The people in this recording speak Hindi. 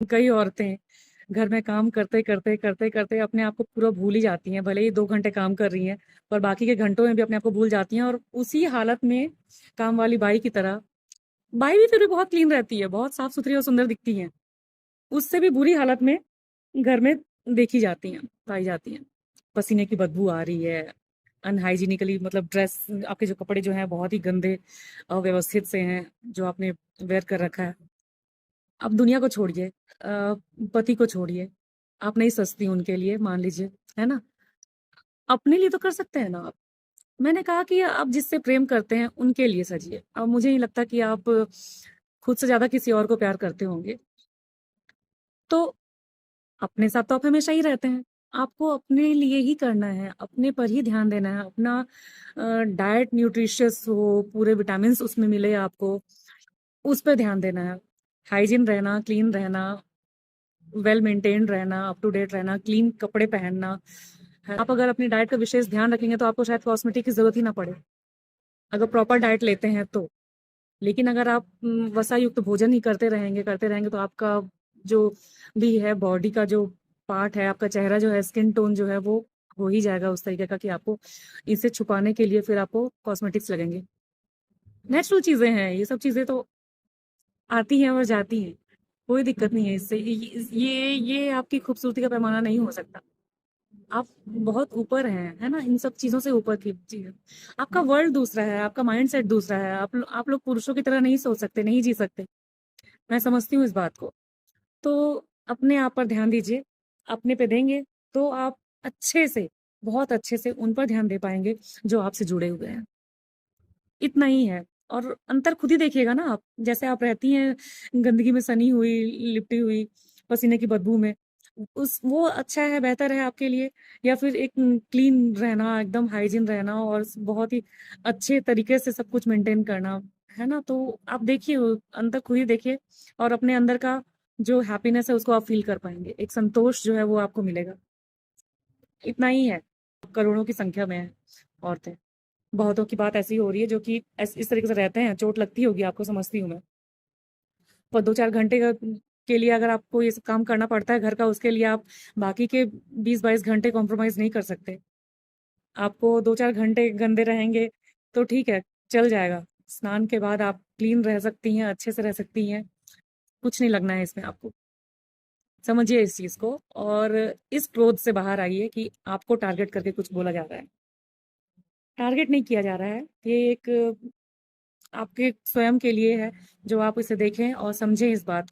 कई औरतें घर में काम करते करते करते करते अपने आप को पूरा भूल ही जाती हैं, भले ही 2 घंटे काम कर रही हैं पर बाकी के घंटों में भी अपने आप को भूल जाती हैं, और उसी हालत में काम वाली बाई की तरह, बाई भी फिर भी बहुत क्लीन रहती है, बहुत साफ सुथरी और सुंदर दिखती हैं, उससे भी बुरी हालत में घर में देखी जाती हैं, पाई जाती हैं। पसीने की बदबू आ रही है, अनहाइजीनिकली, मतलब ड्रेस, आपके जो कपड़े जो हैं बहुत ही गंदे, अव्यवस्थित से हैं, जो आपने वेयर कर रखा है। अब दुनिया को छोड़िए, पति को छोड़िए, आप नहीं सजती उनके लिए, मान लीजिए, है ना? अपने लिए तो कर सकते हैं ना आप। मैंने कहा कि आप जिससे प्रेम करते हैं उनके लिए सजिए। अब मुझे नहीं लगता कि आप खुद से ज्यादा किसी और को प्यार करते होंगे, तो अपने साथ तो आप हमेशा ही रहते हैं। आपको अपने लिए ही करना है, अपने पर ही ध्यान देना है, अपना डाइट न्यूट्रिशियस हो, पूरे विटामिन्स उसमें मिले आपको, उस पर ध्यान देना है। हाइजीन रहना, क्लीन रहना, वेल मेंटेन्ड रहना, अप टू डेट रहना, क्लीन कपड़े पहनना है। आप अगर अपनी डाइट का विशेष ध्यान रखेंगे तो आपको शायद कॉस्मेटिक की जरूरत ही ना पड़े, अगर प्रॉपर डाइट लेते हैं तो। लेकिन अगर आप वसा युक्त भोजन ही करते रहेंगे तो आपका जो भी है, बॉडी का जो पार्ट है, आपका चेहरा जो है, स्किन टोन जो है, वो हो ही जाएगा उस तरीके का कि आपको इसे छुपाने के लिए फिर आपको कॉस्मेटिक्स लगेंगे। नेचुरल चीजें हैं ये सब, चीजें तो आती हैं और जाती हैं, कोई दिक्कत नहीं है इससे। ये आपकी खूबसूरती का पैमाना नहीं हो सकता। आप बहुत ऊपर हैं, है ना, इन सब चीजों से ऊपर की चीज। आपका वर्ल्ड दूसरा है, आपका माइंड सेट दूसरा है, आप लोग पुरुषों की तरह नहीं सोच सकते, नहीं जी सकते। मैं समझती हूँ इस बात को। तो अपने आप पर ध्यान दीजिए, अपने पे देंगे तो आप अच्छे से, बहुत अच्छे से उन पर ध्यान दे पाएंगे जो आपसे जुड़े हुए हैं। इतना ही है। और अंतर खुद ही देखिएगा ना आप, जैसे आप रहती हैं गंदगी में सनी हुई, लिपटी हुई, पसीने की बदबू में, उस वो अच्छा है, बेहतर है आपके लिए, या फिर एक क्लीन रहना, एकदम हाइजीन रहना और बहुत ही अच्छे तरीके से सब कुछ मेंटेन करना, है ना? तो आप देखिए, अंतर खुद ही देखिए, और अपने अंदर का जो हैप्पीनेस है उसको आप फील कर पाएंगे, एक संतोष जो है वो आपको मिलेगा। इतना ही है। करोड़ों की संख्या में है औरतें, बहुतों की बात ऐसी हो रही है जो कि इस तरीके से रहते हैं, चोट लगती होगी आपको, समझती हूँ मैं। पर 2-4 घंटे के लिए अगर आपको ये सब काम करना पड़ता है घर का, उसके लिए आप बाकी के 20-22 घंटे कॉम्प्रोमाइज नहीं कर सकते। आपको 2-4 घंटे गंदे रहेंगे तो ठीक है, चल जाएगा। स्नान के बाद आप क्लीन रह सकती हैं, अच्छे से रह सकती हैं, कुछ नहीं लगना है इसमें आपको। समझिए इस चीज को, और इस क्रोध से बाहर आइए कि आपको टारगेट करके कुछ बोला जा रहा है। टारगेट नहीं किया जा रहा है, ये एक आपके स्वयं के लिए है, जो आप इसे देखें और समझें इस बात